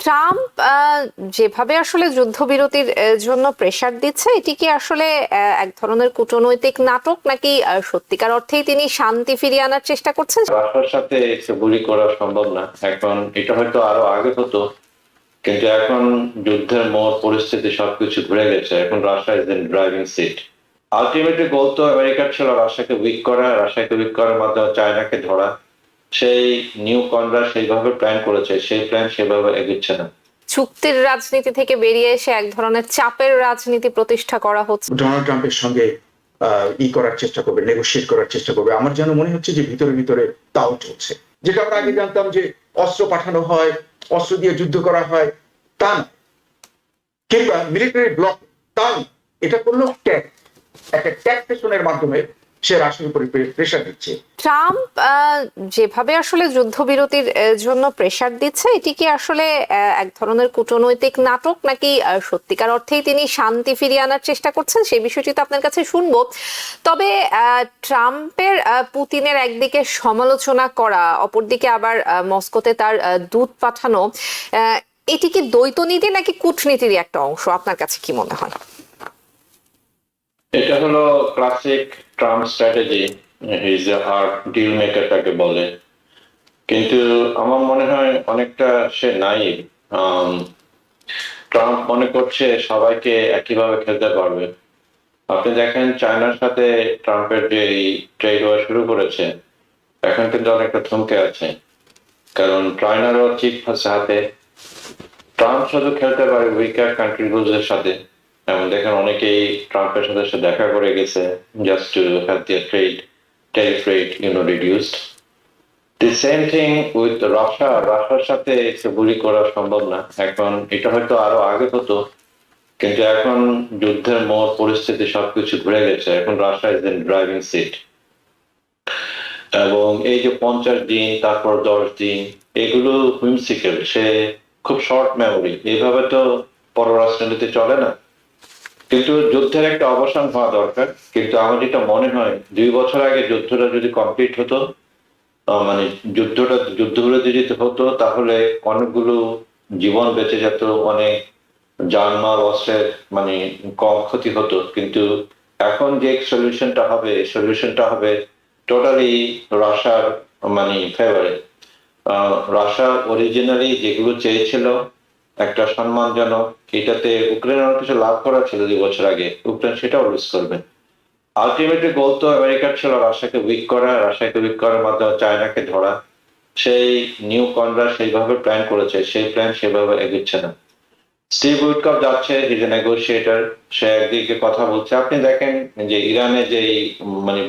Trump যেভাবে আসলে যুদ্ধবিরতির জন্য প্রেসার দিচ্ছে, এটি কি আসলে এক ধরনের কূটনৈতিক নাটক, নাকি সত্যিকার অর্থেই তিনি শান্তি ফিরিয়ে আনার চেষ্টা করছেন? রাশিয়ার সাথে গুলি করা সম্ভব না এখন। এটা হয়তো আরো আগে হতো, কিন্তু এখন যুদ্ধের মোড়, পরিস্থিতি সবকিছু ঘুরে গেছে। এখন Russia is in driving seat. Ultimately goal তো আমেরিকার ছিল রাশিয়াকে উইক করা, রাশিয়াকে উইক করার মাধ্যমে চায়নাকে ধরা। সেই নিউ কনরা সেইভাবে প্ল্যান করেছে, সেই প্ল্যান সেভাবে এগোচ্ছে না। চুক্তির রাজনীতি থেকে বেরিয়ে এসে এক ধরনের চাপের রাজনীতি প্রতিষ্ঠা করা হচ্ছে। ডোনাল্ড ট্রাম্পের সঙ্গে করার চেষ্টা করবে, নেগোশিয়েট করার চেষ্টা করবে। আমার যেন মনে হচ্ছে যে ভিতরে ভিতরে তাও চলছে। যেটা আমরা আগে জানতাম যে অস্ত্র পাঠানো হয়, অস্ত্র দিয়ে যুদ্ধ করা হয়, তা না, কিংবা মিলিটারি ব্লক, তা না। এটা করলো একটা ট্যাক্সেশনের মাধ্যমে সে রাশিয়ার উপরে প্রেশার দিচ্ছে। ট্রাম্প যেভাবে আসলে যুদ্ধবিরতির জন্য প্রেসার দিচ্ছে, এটি কি আসলে এক ধরনের কূটনৈতিক নাটক, নাকি সত্যিকার অর্থেই তিনি শান্তি ফিরিয়ে আনার চেষ্টা করছেন? সেই বিষয়টি তো আপনার কাছে শুনবো। তবে ট্রাম্পের পুতিনের একদিকে সমালোচনা করা, অপরদিকে আবার মস্কোতে তার দূত পাঠানো, এটি কি দ্বৈত নীতি নাকি কূটনীতির একটা অংশ? আপনার কাছে কি মনে হয়? এটা হলো classic Trump strategy. Is a hard deal maker তাকে বলে, কিন্তু আমার মনে হয় অনেকটা সে নাই। ট্রাম্প মনে করছে সবাইকে একইভাবে খেলতে পারবে। আপনি দেখেন চায়নার সাথে ট্রাম্পের যে ট্রেড ওয়ার শুরু করেছে, এখন কিন্তু অনেকটা থমকে আছে, কারণ চায়নারও চিপ আছে হাতে। ট্রাম্প শুধু খেলতে পারে উইকার কান্ট্রিগুলোর সাথে। এবং দেখেন অনেকেই ট্রাম্পের সাথে সে দেখা করে গেছে, just to have their tariff rate reduced. The same thing with রাশিয়ার সাথে গুলি করা সম্ভব না এখন। এটা হয়তো আরো আগে হতো, কিন্তু এখন যুদ্ধের মোড়, পরিস্থিতি সবকিছু ঘুরে গেছে। এখন Russia is in driving seat. এবং এই যে 50 দিন, তারপর 10 দিন, এগুলো হুইমসিক্যাল। সে খুব শর্ট মেমোরি, এইভাবে তো পররাষ্ট্রনীতি চলে না। কিন্তু যুদ্ধের একটা অবসান হওয়া দরকার। কিন্তু আমার যেটা মনে হয় 2 বছর আগে যুদ্ধটা যদি কমপ্লিট হতো, মানে যুদ্ধবিরতি যদি হতো, তাহলে অনেকগুলো জীবন বেঁচে যেত, অনেক জানমাল, অস্ত্রের মানে কম ক্ষতি হতো। কিন্তু এখন যে সলিউশনটা হবে টোটালি রাশিয়ার ফেভারে। রাশিয়া অরিজিনালি যেগুলো চেয়েছিল, একটা সম্মানজনক, এটাতে ইউক্রেন অনেক কিছু লাভ করা ছিল 2 বছর আগে, ইউক্রেন সেটাও লুজ করবে। আলটিমেটলি গোল তো আমেরিকার ছিল রাশিয়াকে উইক করা, রাশিয়াকে উইক করার মাধ্যমে চায়নাকে ধরা। সেই নিউ কনরা সেইভাবে প্ল্যান করেছে, সেই প্ল্যান সেভাবে এগোচ্ছে না। স্টিভ উইটকফ যাচ্ছে, হিজ এ নেগোশিয়েটর। সে একদিকে কথা বলছে। আপনি দেখেন যে ইরানে যে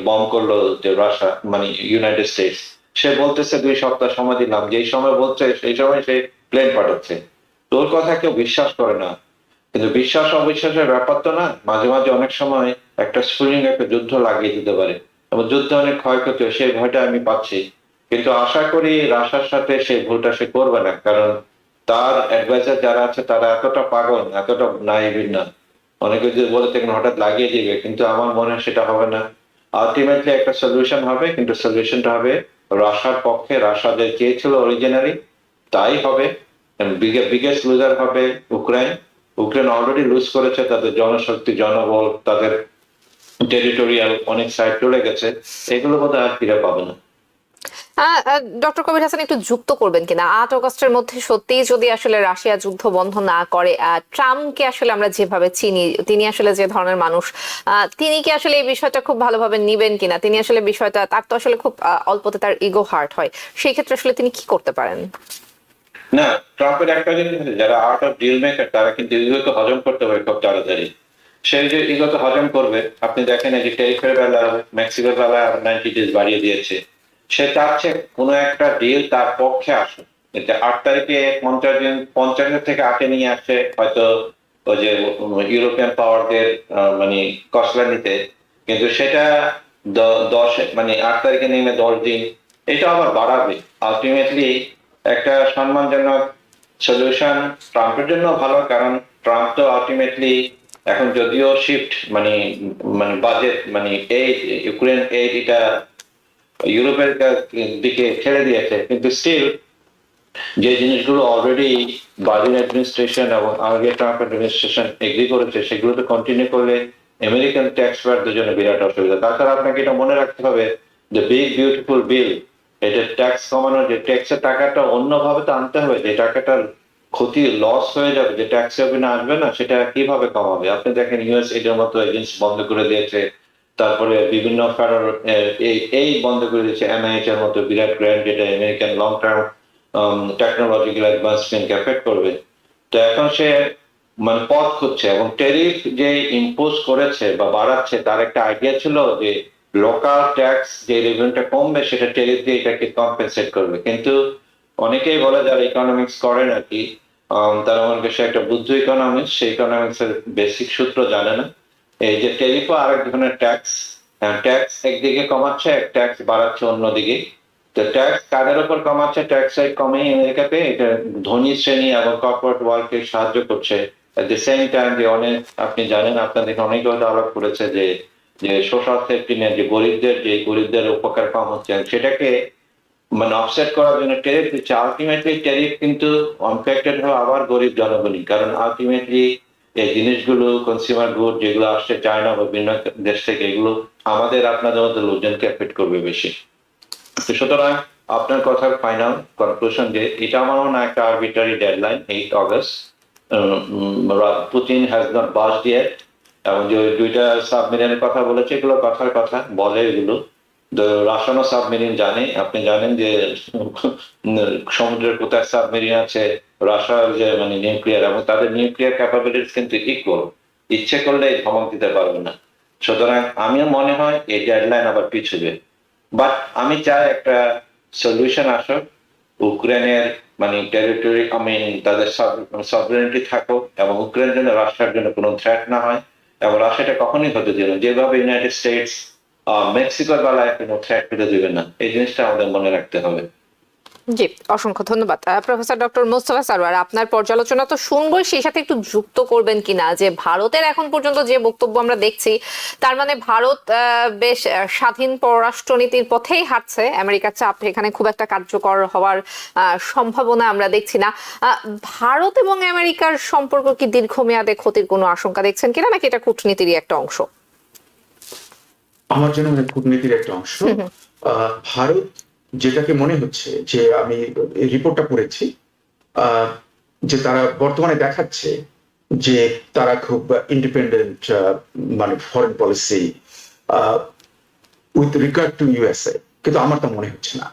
বম করলো যে রাশিয়া, ইউনাইটেড স্টেটস, সে বলতেছে 2 সপ্তাহ সময় দিলাম। যেই সময় বলছে সেই সময় সে প্লেন পাঠাচ্ছে। তোর কথা কেউ বিশ্বাস করে না। কিন্তু বিশ্বাস অবিশ্বাসের ব্যাপার তো না। মাঝে মাঝে অনেক সময় একটা স্ফুলিঙ্গ একটা যুদ্ধ লাগিয়ে দিতে পারে, এবং যুদ্ধে অনেক ক্ষয়ক্ষতি হয়, সেই ভয়টা আমি পাচ্ছি। কিন্তু আশা করি রাশার সাথে সেই ভুলটা সে করবে না, কারণ তার অ্যাডভাইজার যারা আছে তারা এতটা পাগল, এতটা নাইভিন না। অনেকে যদি বলে থাকেন হঠাৎ লাগিয়ে দিবে, কিন্তু আমার মনে হয় সেটা হবে না। আলটিমেটলি একটা সলিউশন হবে, কিন্তু সলিউশনটা হবে রাশার পক্ষে। রাশা যে চেয়েছিল অরিজিনালি তাই হবে। বিগেস্ট লুজার হবে ইউক্রেন। ইউক্রেন অলরেডি লুজ করেছে তাদের জনশক্তি, জনবল, তাদের টেরিটোরিয়াল অনেক সাইড চলে গেছে। এগুলো বোধহয় আর ফিরে পাবে না। ডক্টর কবির হাসান, একটু যুক্ত করবেন কিনা, 8 আগস্টের মধ্যে সত্যিই যদি আসলে রাশিয়া যুদ্ধ বন্ধ না করে, ট্রাম্পকে আসলে আমরা যেভাবে চিনি, তিনি আসলে যে ধরনের মানুষ, তিনি কি আসলে এই বিষয়টা খুব ভালোভাবে নিবেন কিনা? তিনি আসলে বিষয়টা, তার তো আসলে খুব অল্পতে তার ইগো হার্ট হয়, সেই ক্ষেত্রে আসলে তিনি কি করতে পারেন? না, ট্রাম্পের একটা জিনিস আছে, যারা আর্ট অফ ডিল মেকার তারা কিন্তু ইগোকে হজম করতে পারে খুব তাড়াতাড়ি। সে যে ইগোকে হজম করবে, আপনি দেখেন এই যে টেরিফের বেলা, মেক্সিকোর বেলা 90 days বাড়িয়ে দিয়েছে। সে চাচ্ছে কোনো একটা ডিল তার পক্ষে আসুক। এতে 8 তারিখে 50 দিন, 50 থেকে 8-এ নিয়ে আসছে হয়তো ওই যে ইউরোপিয়ান পাওয়ারদের কসলা নিতে। কিন্তু সেটা 8 তারিখে নেমে 10 দিন, এটা আবার বাড়াবে। আলটিমেটলি একটা সম্মানজনক সলিউশন ট্রাম্পের জন্য ভালো, কারণ ট্রাম্প তো আলটিমেটলি এখন যদিও shift budget aid, Ukraine aid, এটা ইউরোপের দিকে ছেড়ে দিয়েছে, কিন্তু স্টিল যে জিনিসগুলো অলরেডি বাইডেন অ্যাডমিনিস্ট্রেশন এবং আগে ট্রাম্প অ্যাডমিনিস্ট্রেশন এগ্রি করেছে সেগুলো তো কন্টিনিউ করলে আমেরিকান ট্যাক্স পেয়ারদের জন্য বিরাট অসুবিধা। তাছাড়া আপনাকে এটা মনে রাখতে হবে যে বিগ বিউটিফুল বিল, এটা ট্যাক্স কমানোর যে ট্যাক্সের টাকাটা অন্যভাবে তো আনতে হবে, যে টাকাটা ক্ষতি লস হয়ে যাবে, যে ট্যাক্স রেভিনিউ আসবে না, সেটা কিভাবে কমাবে? আপনি দেখেন ইউএস এর মতো এজেন্সি বন্ধ করে দিয়েছে, তারপরে বিভিন্ন এই বন্ধ করে দিয়েছে, এনআইএইচ এর মতো বিরাট গ্র্যান্ড যেটা আমেরিকান লং টার্ম টেকনোলজিক্যাল অ্যাডভান্সমেন্টকে এফেক্ট করবে। তো এখন সে মানে পথ খুঁজছে, এবং ট্যারিফ যে ইম্পোজ করেছে বা বাড়াচ্ছে তার একটা আইডিয়া ছিল যে লোকাল ট্যাক্স যে রেভিনিউটা কমবে সেটা ট্যারিফ দিয়ে এটাকে কম্পেনসেট করবে। কিন্তু অনেকেই বলে যারা ইকোনমিক্স করেন আর কি, তারা মনে করে সে একটা বুদ্ধ ইকোনমিক্স, সেই ইকোনমিক্স এর বেসিক সূত্র জানে না। এই যে ট্যারিফও আরেক ধরনের ট্যাক্স, ট্যাক্স একদিকে কমাচ্ছে, এক ট্যাক্স বাড়াচ্ছে অন্যদিকে। তো ট্যাক্স কাদের উপর কমাচ্ছে? ট্যাক্স রেট কমে আমেরিকাতে এটা ধনী শ্রেণী এবং কর্পোরেট ওয়ার্ল্ডকে সাহায্য করছে। এট দ্য সেম টাইম যে অনেক, আপনি জানেন, আপনাদের অনেকে হয়তো আলাপ করেছে যে সোশ্যাল সেফটি নেট, যে গরিবদের উপকার কম হচ্ছে, সেটাকে মানে অফসেট করার জন্য ট্যারিফ দিচ্ছে। আলটিমেটলি ট্যারিফ কিন্তু অনফেক্টেড হবে আবার গরিব জনগণই, কারণ আলটিমেটলি এই জিনিসগুলো কনজিউমার গুড যেগুলো আসছে চায়না বা বিভিন্ন দেশ থেকে, এগুলো আমাদের আপনাদের মতো লোকজনকে এফেক্ট করবে বেশি। তো সুতরাং আপনার কথার ফাইনাল কনক্লুশন যে এটা আমার মনে হয় একটা arbitrary deadline 8 August, Putin has not bust yet. এবং যে দুইটা সাবমেরিনের কথা বলেছে, এগুলো কথার কথা বলে, এগুলো রাশিয়ানো সাবমেরিন জানে। আপনি জানেন যে সমুদ্রের কোথায় সাবমেরিন আছে রাশিয়ার, যে মানে নিউক্লিয়ার, এবং তাদের নিউক্লিয়ার ক্যাপাবিলিটিস কিন্তু ইকুয়াল, ইচ্ছে করলে ধমক দিতে পারবে না। সুতরাং আমিও মনে হয় এই ডেডলাইন আবার পিছুবে। বাট আমি চাই একটা সলিউশন আসুক, ইউক্রেনের মানে টেরিটরি, তাদের সভরেনিটি থাকুক, এবং ইউক্রেনের জন্য রাশিয়ার জন্য কোনো থ্রেট না হয়, এবং রাশিয়াটা কখনোই হতে দেবে না, যেভাবে ইউনাইটেড স্টেটস মেক্সিকোর বেলায় কোনো থ্রেট পেতে দেবে না। এই জিনিসটা আমাদের মনে রাখতে হবে। জি, অসংখ্য ধন্যবাদ প্রফেসর ডক্টর মোস্তফা সারোয়ার। আপনার পর্যালোচনা তো শুনবই, সেই সাথে একটু যুক্ত করবেন কিনা যে ভারতের এখন পর্যন্ত যে বক্তব্য আমরা দেখছি, তার মানে ভারত বেশ স্বাধীন পররাষ্ট্রনীতির পথেই হাঁটছে, আমেরিকার চাপ এখানে খুব একটা কার্যকর হওয়ার সম্ভাবনা আমরা দেখছি না। ভারত এবং আমেরিকার সম্পর্ক কি দীর্ঘমেয়াদে ক্ষতির কোনো আশঙ্কা দেখছেন কিনা, নাকি এটা কূটনীতিরই একটা অংশ? আমার জন্য কূটনীতির একটা অংশ। ভারত যেটাকে মনে হচ্ছে, যে আমি রিপোর্টটা পড়েছি, যে তারা বর্তমানে দেখাচ্ছে যে তারা খুব ইন্ডিপেন্ডেন্ট মানে foreign policy with regard to USA, কিন্তু আমার তা মনে হচ্ছে না।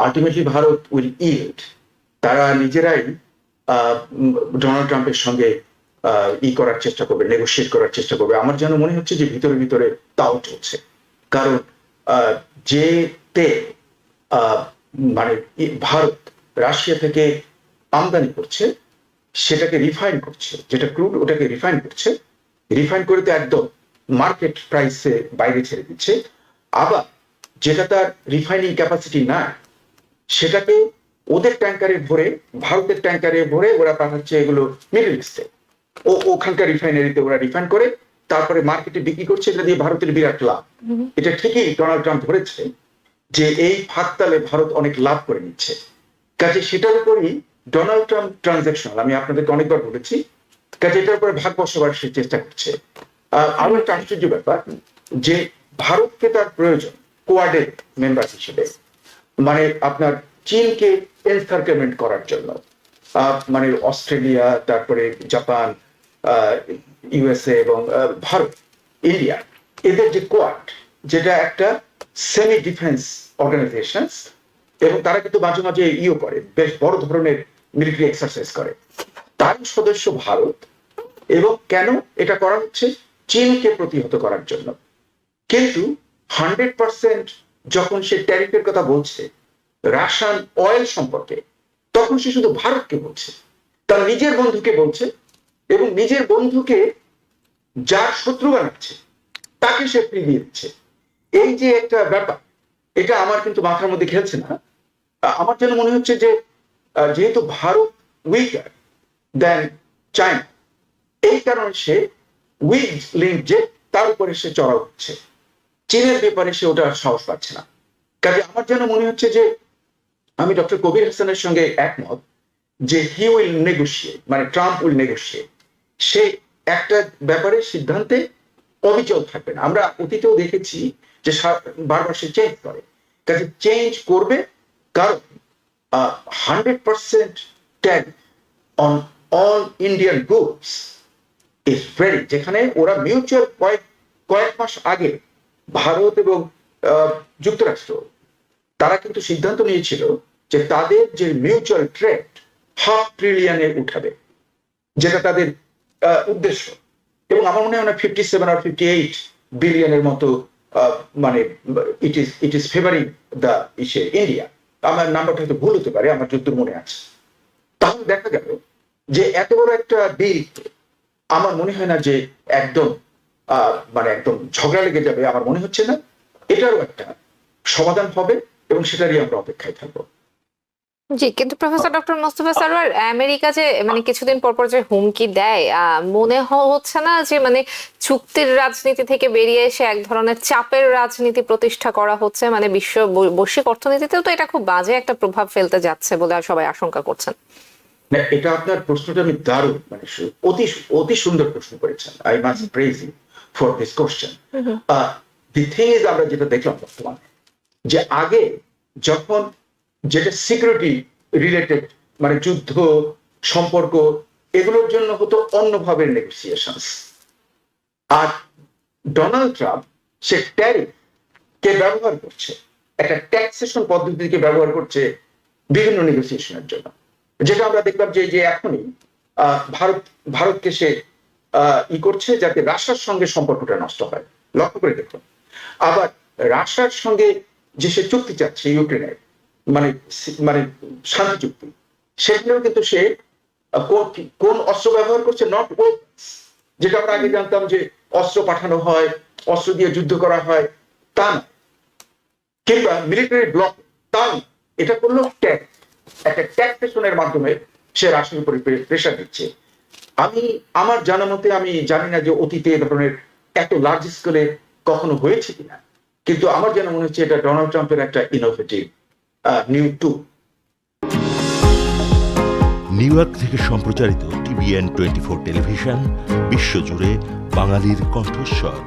আলটিমেটলি ভারত উইল ইল্ড, তারা নিজেরাই ডোনাল্ড ট্রাম্পের সঙ্গে করার চেষ্টা করবে, নেগোশিয়েট করার চেষ্টা করবে। আমার যেন মনে হচ্ছে যে ভিতরে ভিতরে তাও চলছে, কারণ যে তেল মানে ভারত রাশিয়া থেকে আমদানি করছে সেটাকে রিফাইন করছে, যেটা ক্রুড ওটাকে রিফাইন করছে, রিফাইন করে তো একদম মার্কেট প্রাইসে বাইরে ছেড়ে দিচ্ছে। আবার যেটা তার রিফাইনিং ক্যাপাসিটি না, সেটাকে ওদের ট্যাঙ্কারে ভরে, ভারতের ট্যাঙ্কারে ভরে ওরা পাঠাচ্ছে এগুলো মিডল ইস্টে, ওখানকার রিফাইনারিতে ওরা রিফাইন করে তারপরে মার্কেটে বিক্রি করছে, এটা দিয়ে ভারতের বিরাট লাভ। এটা ঠিকই ডোনাল্ড ট্রাম্প ধরেছে যে এই ফাঁকতালে ভারত অনেক লাভ করে নিচ্ছে, কাজে সেটার উপরই ডোনাল্ড ট্রাম্প ট্রানজাকশনাল, আমি আপনাদেরকে অনেকবার বলেছি, কাজে এটার উপরে ভাগ বসাবার সে চেষ্টা করছে। আরো একটা আশ্চর্য ব্যাপার যে ভারতকে তার প্রয়োজন কোয়াডের মেম্বার হিসেবে, মানে আপনার চীনকে এনসার্কেলমেন্ট করার জন্য, মানে অস্ট্রেলিয়া, তারপরে জাপান, ইউএসএ এবং ভারত, ইন্ডিয়া, এদের যে কোয়াড, যেটা একটা সেমি ডিফেন্স অর্গানাইজেশন, এবং তারা কিন্তু মাঝে মাঝে করে, বেশ বড় ধরনের মিলিটারি এক্সারসাইজ করে, তার সদস্য ভারত। এবং কেন এটা করা হচ্ছে? চীনকে প্রতিহত করার জন্য। কিন্তু 100% যখন সে ট্যারিফের কথা বলছে রাশিয়ান অয়েল সম্পর্কে, তখন সে শুধু ভারতকে বলছে, তার নিজের বন্ধুকে বলছে, এবং নিজের বন্ধুকে যার শত্রু বানাচ্ছে তাকে সে ফ্রি দিয়ে দিচ্ছে। এই যে একটা ব্যাপার, এটা আমার কিন্তু মাথার মধ্যে খেলছে না। আমার যেন মনে হচ্ছে যে যেহেতু ভারত উইকার দেন চায়না, এই কারণে সে উইক লিঙ্ক, যে তার উপরে সে চড়াও হচ্ছে, চীনের ব্যাপারে সে ওটা সাহস পাচ্ছে না। কাজে আমার যেন মনে হচ্ছে যে আমি ডক্টর কবির হাসানের সঙ্গে একমত যে হি উইল নেগোশিয়েট, মানে ট্রাম্প উইল নেগোশিয়েট, সে একটা ব্যাপারে সিদ্ধান্তে অবিচল থাকবে না। আমরা অতীতেও দেখেছি যে বারবার সে চেঞ্জ করে, কাজে চেঞ্জ করবে, কারণ 100% tag on all Indian goods is very, যেখানে ওরা মিউচুয়াল কয়েক মাস আগে ভারত এবং যুক্তরাষ্ট্র তারা কিন্তু সিদ্ধান্ত নিয়েছিল যে তাদের যে মিউচুয়াল ট্রেড $500 billion উঠাবে, যেটা তাদের উদ্দেশ্য। এবং আমার মনে হয় না 57 আর 58 বিলিয়নের মতো, মানে it is favouring the India. আমার নাম্বারটা হয়তো ভুল হতে পারে, আমার যতদূর মনে আছে। তাহলে দেখা গেল যে এত বড় একটা ডিল আমার মনে হয় না যে একদম মানে একদম ঝগড়া লেগে যাবে, আমার মনে হচ্ছে না। এটারও একটা সমাধান হবে এবং সেটারই আমরা অপেক্ষায় থাকবো। জি, কিন্তু professor doctor Mostafa Sarwar, America যে মানে কিছুদিন পর পর যে হুমকি দেয়, মনে হচ্ছে না যে মানে চুক্তির রাজনীতি থেকে বেরিয়ে এসে এক ধরনের চাপের রাজনীতি প্রতিষ্ঠা করা হচ্ছে? মানে বিশ্ব বৈশ্বিক অর্থনীতিতেও তো এটা খুব বাজে একটা প্রভাব ফেলতে যাচ্ছে বলে সবাই আশঙ্কা করছেন। না, এটা আপনার প্রশ্নটা আমি দারুণ, মানে অতি সুন্দর প্রশ্ন করেছেন। I must praise you for this question. The thing is, আমরা যেটা দেখলাম বর্তমানে, যে আগে যখন যেটা সিকিউরিটি রিলেটেড, মানে যুদ্ধ সম্পর্ক, এগুলোর জন্য হতো অন্যভাবে নেগোসিয়েশন, আর ডোনাল্ড ট্রাম্প সে ট্যারিফ কে ব্যবহার করছে, একটা ট্যাক্সেশন পদ্ধতিকে ব্যবহার করছে বিভিন্ন নেগোসিয়েশনের জন্য, যেটা আমরা দেখলাম যে এখনই ভারতকে সে করছে যাতে রাশিয়ার সঙ্গে সম্পর্কটা নষ্ট হয়। লক্ষ্য করে দেখুন, আবার রাশিয়ার সঙ্গে যে সে চুক্তি চাচ্ছে ইউক্রেনের, মানে মানে শান্তি চুক্তি, সেখানেও কিন্তু সে কোন অস্ত্র ব্যবহার করছে? নট ওয়েপন্স, যেটা আমরা আগে জানতাম যে অস্ত্র পাঠানো হয়, অস্ত্র দিয়ে যুদ্ধ করা হয়, তা না, কিংবা মিলিটারি ব্লক, তা না। এটা করলো ট্যাক্স, একটা ট্যাক্সেশনের মাধ্যমে সে রাশিয়ার উপরে প্রেশার দিচ্ছে। আমার জানা মতে, আমি জানি না যে অতীতে এ ধরনের এত লার্জ স্কেলে কখনো হয়েছে কিনা, কিন্তু আমার যেন মনে হচ্ছে এটা ডোনাল্ড ট্রাম্পের একটা ইনোভেটিভ নিউ টুল। নিউ ইয়র্ক থেকে সম্প্রচারিত TVN 24 টেলিভিশন, বিশ্বজুড়ে বাঙালির কণ্ঠস্বর।